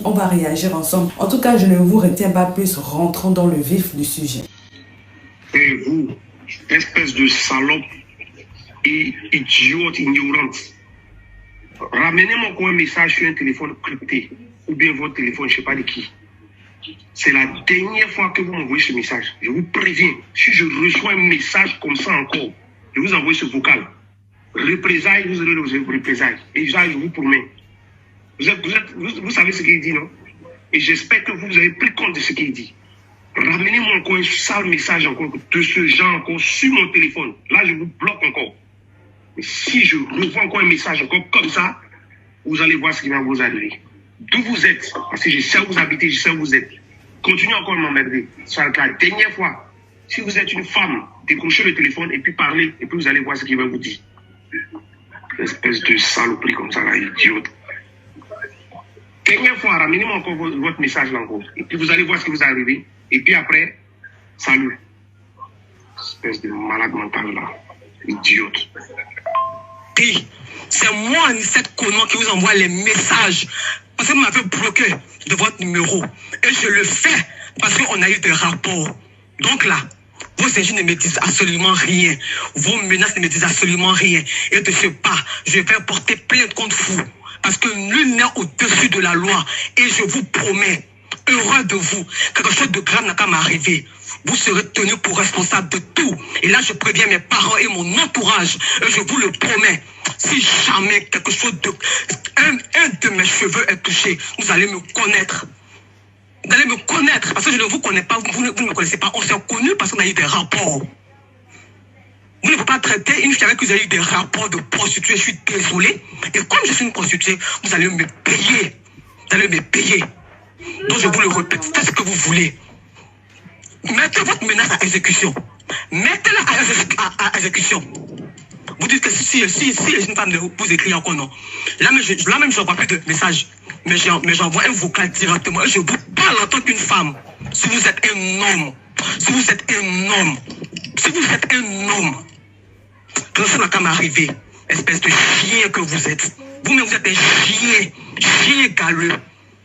On va réagir ensemble. En tout cas, je ne vous retiens pas plus. Rentrons dans le vif du sujet. Et vous, espèce de salope et idiote ignorante, ramenez-moi un message sur un téléphone crypté ou bien votre téléphone, je ne sais pas de qui. C'est la dernière fois que vous m'envoyez ce message. Je vous préviens, si je reçois un message comme ça encore, je vous envoie ce vocal. Représailles, vous aurez le représailles. Et ça, je vous promets. Vous savez ce qu'il dit, non? Et j'espère que vous avez pris compte de ce qu'il dit. Ramenez-moi encore un sale message encore de ce genre encore sur mon téléphone. Là, je vous bloque encore. Mais si je revois encore un message encore comme ça, vous allez voir ce qui va vous arriver. D'où vous êtes, parce que je sais où vous habitez, je sais où vous êtes. Continuez encore à m'emmerder. C'est la dernière fois. Si vous êtes une femme, décrochez le téléphone et puis parlez, et puis vous allez voir ce qu'il va vous dire. Espèce de saloperie comme ça, là, idiote. Dernière fois, ramenez-moi encore votre message là encore. Et puis vous allez voir ce qui vous est arrivé. Et puis après, salut. Espèce de malade mental là. Idiote. C'est moi, Anicette Konan, qui vous envoie les messages. Parce que vous m'avez bloqué de votre numéro. Et je le fais parce qu'on a eu des rapports. Donc là, vos injures ne me disent absolument rien. Vos menaces ne me disent absolument rien. Et de ce pas, je vais porter plainte contre vous. Parce que nul n'est au-dessus de la loi. Et je vous promets, heureux de vous, quelque chose de grave n'a qu'à m'arriver. Vous serez tenu pour responsable de tout. Et là, je préviens mes parents et mon entourage. Et je vous le promets. Si jamais quelque chose de... Un de mes cheveux est touché, vous allez me connaître. Vous allez me connaître. Parce que je ne vous connais pas, vous ne me connaissez pas. On s'est connus parce qu'on a eu des rapports. Vous ne pouvez pas traiter une fille avec qui vous avez eu des rapports de prostituée. Je suis désolé. Et comme je suis une prostituée, vous allez me payer. Vous allez me payer. Donc je vous le répète, faites ce que vous voulez. Mettez votre menace à exécution. Mettez-la à exécution. Vous dites que si une femme de vous écrit encore non. Là même, je n'envoie plus de messages. Mais j'envoie un vocal directement. Et je vous parle en tant qu'une femme. Si vous êtes un homme. Si vous êtes un homme. Si vous êtes un homme. Que ça n'a qu'à m'arriver. Espèce de chien que vous êtes. Vous-même, vous êtes un chien. Chien galeux.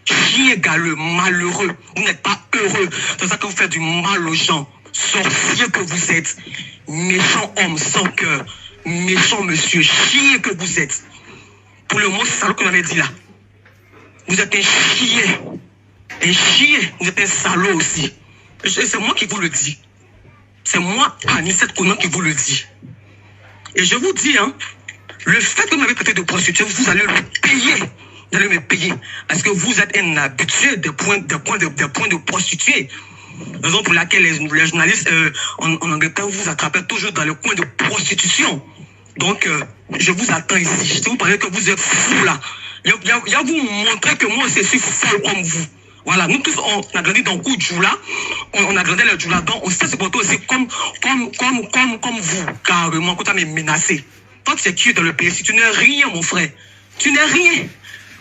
Chien galeux, malheureux. Vous n'êtes pas heureux. C'est ça que vous faites du mal aux gens. Sorcier que vous êtes. Méchant homme sans cœur. Méchant monsieur. Chien que vous êtes. Pour le mot salaud que vous m'avez dit là. Vous êtes un chien. Un chien. Vous êtes un salaud aussi. C'est moi qui vous le dis. C'est moi, Anicette Konan, qui vous le dis. Et je vous dis, hein, le fait que vous m'avez traité de prostituée, vous allez le payer. Vous allez me payer. Parce que vous êtes un habitué des points de prostituée. Raison pour laquelle les journalistes en Angleterre vous attrapent toujours dans le coin de prostitution. Donc, je vous attends ici. Si vous pensez que vous êtes fou là, il y a vous montrer que moi aussi je suis folle comme vous. Voilà, nous tous on a grandi dans le coup de Djoula, on a grandi dans le Djoula, donc on sait se porter aussi comme vous, carrément, quand tu m'as menacé. Toi tu sais qui est dans le pays, si tu n'es rien mon frère, tu n'es rien.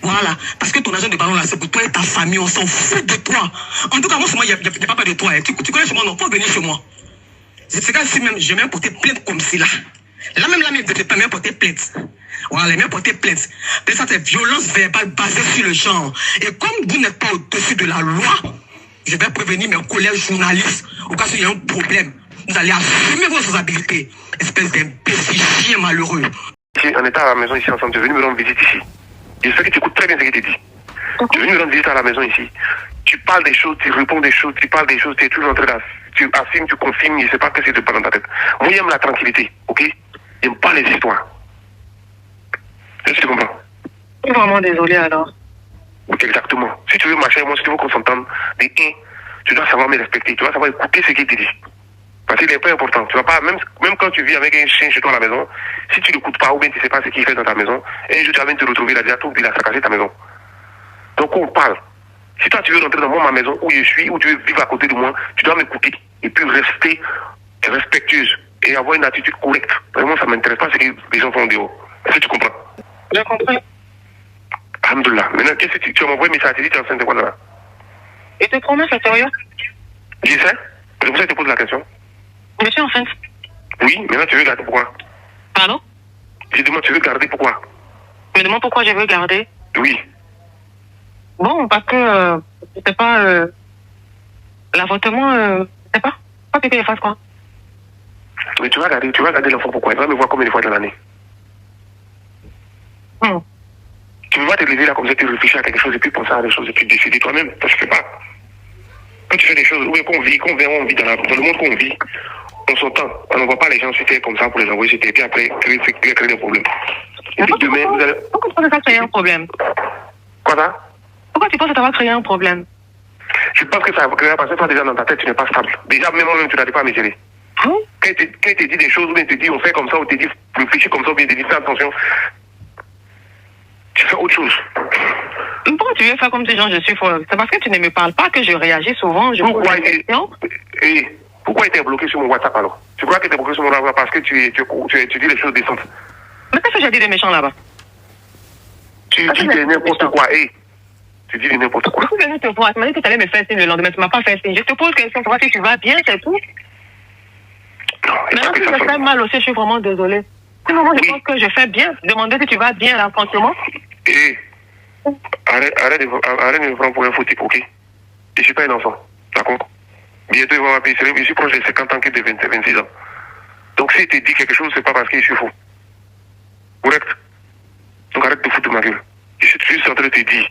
Voilà, parce que ton agent de ballon là, c'est pour toi et ta famille, on s'en fout de toi. En tout cas, moi, il n'y a pas peur de toi. Hein. Tu connais chez moi, non, faut venir chez moi. C'est quand si même, j'ai même porté plainte comme c'est là. Là même, je ne peux même porter plainte. Voilà, même porter plainte. Mais ça, c'est violence verbale basée sur le genre. Et comme vous n'êtes pas au-dessus de la loi, je vais prévenir mes collègues journalistes. Au cas où il y a un problème, vous allez assumer vos responsabilités. Espèce d'imbécile chien malheureux. On était à la maison ici ensemble, tu es venu me rendre visite ici. Je sais que tu écoutes très bien ce que tu dis. Tu es venu me rendre visite à la maison ici. Tu parles des choses, tu réponds des choses, tu parles des choses, tu es toujours en train de... Tu affirmes, tu confirmes, je ne sais pas ce que tu parles dans ta tête. Moi, j'aime la tranquillité, ok? J'aime pas les histoires. Est-ce que tu comprends? Je suis vraiment désolée alors. Ok, exactement. Si tu veux marcher avec moi, si tu veux qu'on s'entende, tu dois savoir me respecter, tu dois savoir écouter ce qu'il te dit. Parce qu'il est pas important. Tu vas pas, même quand tu vis avec un chien chez toi à la maison, si tu l'écoutes pas ou bien tu sais pas ce qu'il fait dans ta maison, un jour tu vas venir te retrouver là, déjà tout, il a saccagé ta maison. Donc on parle. Si toi tu veux rentrer dans ma maison où je suis, où tu veux vivre à côté de moi, tu dois m'écouter et puis rester respectueuse et avoir une attitude correcte. Vraiment, ça m'intéresse pas ce que les gens font dehors. Est-ce que tu comprends? Je comprends. Alhamdoulilah. Maintenant, qu'est-ce que tu m'as envoyé un message, tu dis que tu es enceinte de quoi là? Et te promets, c'est sérieux? Je sais. C'est pour ça que je te pose la question. Je suis enceinte. Oui, maintenant tu veux garder pourquoi? Pardon? Je demande, tu veux garder pourquoi? Je me demande pourquoi je veux garder. Oui. Bon, parce que c'était pas l'avortement, c'est pas que tu fasses quoi. Mais tu vas regarder l'enfant pourquoi? Il va me voir combien de fois dans l'année? Tu ne peux pas te lever là comme ça, tu réfléchis à quelque chose et puis penser à des choses et puis décider toi-même. Ça se fait pas. Quand tu fais des choses, oui, on vit dans le monde qu'on vit, on s'entend. On ne voit pas les gens se faire comme ça pour les envoyer sur et puis après créer des problèmes. Et puis demain, vous allez... Pourquoi tu penses que ça va créer un problème? Quoi ça? Pourquoi tu penses que ça va créer un problème? Je pense que ça va créer parce que toi déjà dans ta tête, tu n'es pas stable. Déjà, même moi-même, tu n'arrives pas à me gérer. Hein? Quand il te dit des choses, ou bien il te dit on fait comme ça, ou il te dit réfléchis comme ça, ou bien il te dit fais attention, tu fais autre chose. Pourquoi tu veux faire comme ces gens, je suis folle? C'est parce que tu ne me parles pas que je réagis souvent, je pose des questions. Pourquoi il t'est bloqué sur mon WhatsApp alors? Tu crois qu'il t'est bloqué sur mon WhatsApp parce que tu dis les choses décentes? Mais qu'est-ce que j'ai dit de méchant là-bas? Tu dis de n'importe quoi, tu dis de n'importe quoi. Je suis venue te voir, tu m'as dit que tu allais me faire signe le lendemain, tu m'as pas fait signe. Je te pose question, savoir si tu vas bien, c'est tout. Maintenant, si je fais mal aussi, je suis vraiment désolée. C'est moment, je pense que je fais bien. Demander si tu vas bien, là, franchement. Arrête de me prendre pour un foutu, ok? Je suis pas un enfant, d'accord? Bientôt, il va m'appeler. Je suis proche de 50 ans que de 26 ans. Donc, si tu dis quelque chose, c'est pas parce que je suis fou. Correct? Donc, arrête de foutre de ma gueule. Je suis juste en train de te dire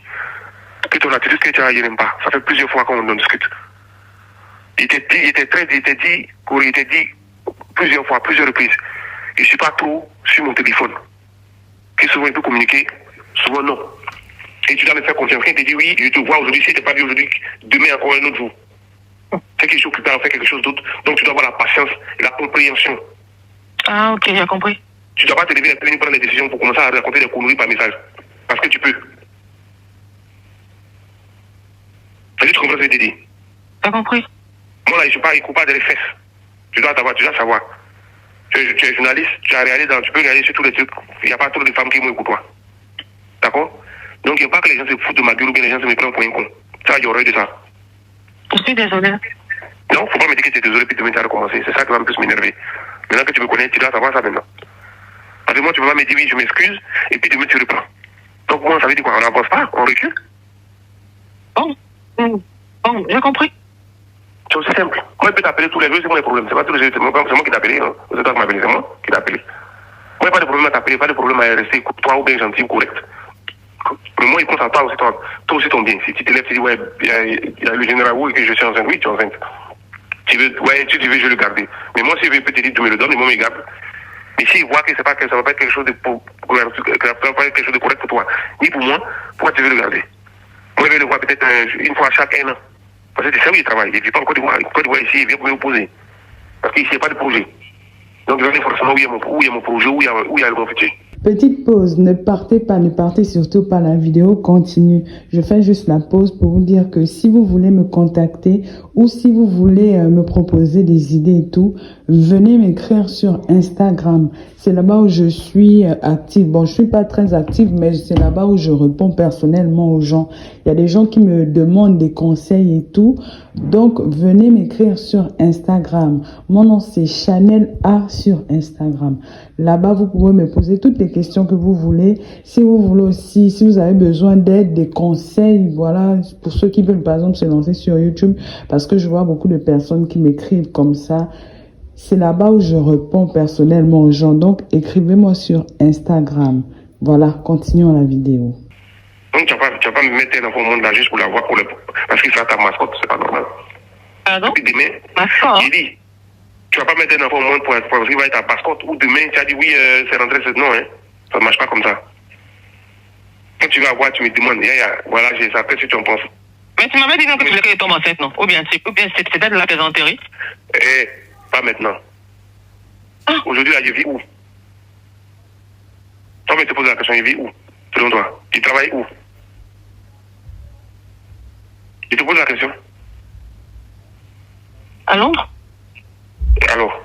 que ton attitude que tu as, je n'aime pas. Ça fait plusieurs fois qu'on en discute. Il t'a dit plusieurs fois, plusieurs reprises. Je ne suis pas trop sur mon téléphone. Que souvent il peut communiquer, souvent non. Et tu dois me faire confiance. Quand il te dit oui, je te vois aujourd'hui, si tu n'es pas dit aujourd'hui, demain encore un autre jour. C'est que je suis occupé à faire quelque chose d'autre. Donc tu dois avoir la patience et la compréhension. Ah, ok, j'ai compris. Tu ne dois pas te lever et prendre des décisions pour commencer à raconter des conneries par message. Parce que tu peux. Est-ce que tu comprends ce que je te dis? J'ai compris. Moi là, je ne suis pas coupable des fesses. Tu dois savoir. Tu es journaliste, tu peux regarder sur tous les trucs. Il n'y a pas trop de femmes qui m'ont écouté toi. D'accord? Donc il n'y a pas que les gens se foutent de ma gueule ou bien les gens se me prennent pour un con. Ça, il y aurait de ça. Je suis désolée. Non, faut pas me dire que tu es désolé puis demain tu vas recommencer. C'est ça qui va un peu m'énerver. Maintenant que tu me connais, tu dois savoir ça maintenant. Parce que moi, tu peux pas me dire oui, je m'excuse, et puis demain tu reprends. Donc moi, ça veut dire quoi? On n'avance pas? On recule? Bon, j'ai compris. C'est aussi simple. Moi, je peux t'appeler tous les jours, c'est moi le problème. C'est pas tous les jours, c'est moi qui t'appelle. Hein. C'est toi qui m'appelle, c'est moi qui t'appelle. Moi, il n'y a pas de problème à t'appeler, pas de problème à rester toi ou bien gentil ou correct. Mais moi, il compte à toi aussi, toi aussi ton bien. Si tu te lèves, tu dis, ouais, il y a le général Wu et que je suis enceinte. Oui, tu es enceinte. Si tu veux, je vais le garder. Mais moi, si je veux peut-être dire, tu me le donnes, et moi, je me garde. Mais s'il voit que ça va pas être quelque chose de correct pour toi, ni pour moi, pourquoi tu veux le garder? Moi, je vais le voir peut-être une fois chaque un an. Parce que c'est ça où il travaille. Il ne vit pas en Côte d'Ivoire. Côte d'Ivoire ici, il vient pour m'opposer. Parce qu'ici, il n'y a pas de projet. Donc, il va aller forcément où il y a mon projet, où il y a mon futur. Petite pause, ne partez surtout pas, la vidéo continue. Je fais juste la pause pour vous dire que si vous voulez me contacter ou si vous voulez me proposer des idées et tout, venez m'écrire sur Instagram. C'est là-bas où je suis active. Bon, je suis pas très active, mais c'est là-bas où je réponds personnellement aux gens. Il y a des gens qui me demandent des conseils et tout. Donc, venez m'écrire sur Instagram. Mon nom, c'est Chanel A sur Instagram. Là-bas, vous pouvez me poser toutes les questions que vous voulez. Si vous voulez aussi, si vous avez besoin d'aide, des conseils, voilà, pour ceux qui veulent par exemple se lancer sur YouTube, parce que je vois beaucoup de personnes qui m'écrivent comme ça. C'est là-bas où je réponds personnellement aux gens. Donc, écrivez-moi sur Instagram. Voilà, continuons la vidéo. Donc, tu vas pas me mettre un enfant au monde là juste pour l'avoir, parce qu'il sera ta mascotte, c'est pas normal. Pardon? Et puis demain, Mascotte? il dit, tu vas pas mettre un enfant au monde pour qu'il va être ta mascotte, ou demain, tu as dit oui, c'est rentré, non, hein. Ça ne marche pas comme ça. Quand tu vas voir, tu me demandes, voilà, j'ai ça, qu'est-ce que tu en penses? Mais tu m'avais dit non que tu voulais que je tombe enceinte, non? Ou bien c'était de la plaisanterie? Pas maintenant. Aujourd'hui, là, je vis où? Toi, mais tu te poses la question, je vis où? Selon toi, tu travailles où? Je te pose la question. À Londres? Alors?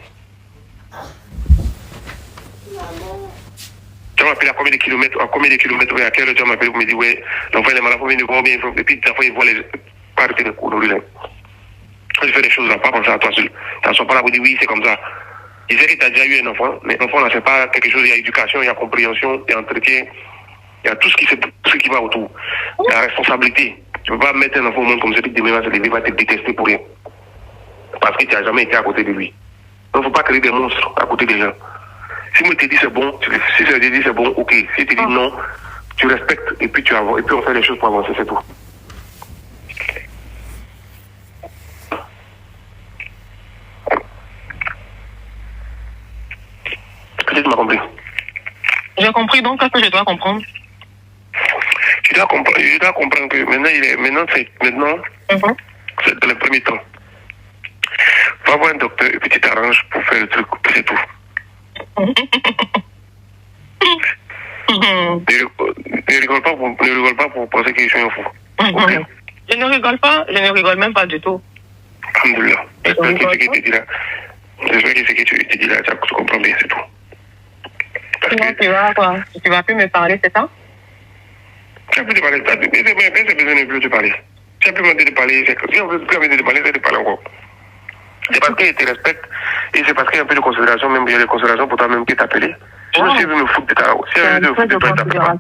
Tu vas m'appeler à combien de kilomètres, à quelle heure tu vas m'appeler pour me dire, ouais, l'enfant est malade, combien de fois, bien, et puis l'enfant, il voit les... Pas arrêter de courir. Quand tu fais des choses, là, pas penser à toi seul. Tu ne sois pas là pour dire, oui, c'est comme ça. Je sais que tu as déjà eu un enfant, mais l'enfant, là, c'est pas quelque chose, il y a éducation, il y a compréhension, il y a entretien, Il y a tout ce qui va autour. La responsabilité. Tu ne peux pas mettre un enfant au monde comme celui qui demain va se lever, va te détester pour rien. Parce que tu n'as jamais été à côté de lui. Donc, il ne faut pas créer des monstres à côté des gens. Si moi te dis c'est bon, si ça te dit c'est bon, ok. Si tu dis non, tu respectes et puis tu avances. Et puis on fait les choses pour avancer, c'est tout. Est-ce que tu m'as compris? J'ai compris, donc qu'est-ce que je dois comprendre? Je dois comprendre que maintenant c'est dans le premier temps. Va voir un docteur et puis tu t'arranges pour faire le truc, c'est tout. Ne rigole pas pour penser que je suis un fou. Okay? Je ne rigole même pas du tout. Alhamdoulilah. J'espère que ce que tu dis là, tu comprends bien, c'est tout. Sinon, tu vas plus me parler, c'est ça? Tu as pu te parler, tu as besoin de plus te parler. Tu as pu me parler, c'est que si on veut plus me parler, c'est de parler encore. C'est parce qu'il te respecte et c'est parce qu'il y a un peu de considération, même il y a des considérations pour toi-même qui t'appelait. Sinon, si elle veut me foutre de ta si elle veut me foutre de toi, il t'appelle pas.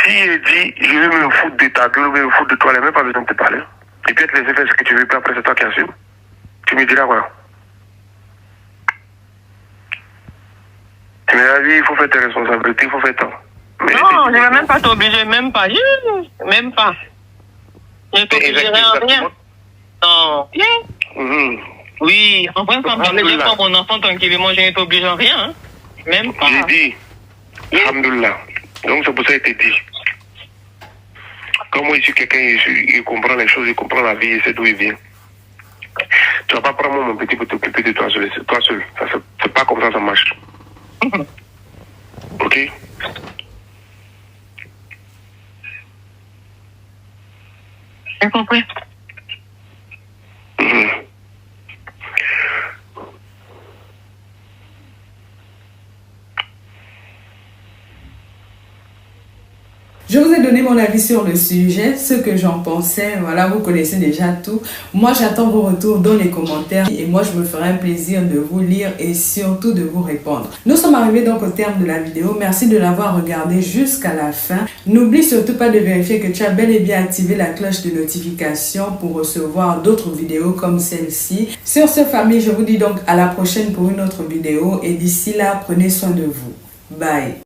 Si elle dit, je veux me foutre de ta gueule, je veux me foutre de toi, elle n'a même pas besoin de te parler. Et puis elle te laisse faire ce que tu veux, puis après c'est toi qui assume. Tu me diras voilà. Mais la vie, il faut faire tes responsabilités, il faut faire temps. Mais non, je ne vais même pas t'obliger, même pas. Même pas. Je ne t'obligerai en rien. Non. Oui, en vrai, quand je prends mon enfant tranquillement, je ne t'oblige en rien. Hein. Même pas. J'ai dit, alhamdoulilah. Donc c'est pour ça qu'il t'a dit. Comme moi, je suis quelqu'un, il comprend les choses, il comprend la vie, il sait d'où il vient. Tu vas pas prendre mon petit pour t'occuper de toi seul. Toi seul. C'est pas comme ça marche. Ok? J'ai compris. Je vous ai donné mon avis sur le sujet, ce que j'en pensais. Voilà, vous connaissez déjà tout. Moi, j'attends vos retours dans les commentaires et moi, je me ferai un plaisir de vous lire et surtout de vous répondre. Nous sommes arrivés donc au terme de la vidéo. Merci de l'avoir regardé jusqu'à la fin. N'oublie surtout pas de vérifier que tu as bel et bien activé la cloche de notification pour recevoir d'autres vidéos comme celle-ci. Sur ce, famille, je vous dis donc à la prochaine pour une autre vidéo et d'ici là, prenez soin de vous. Bye.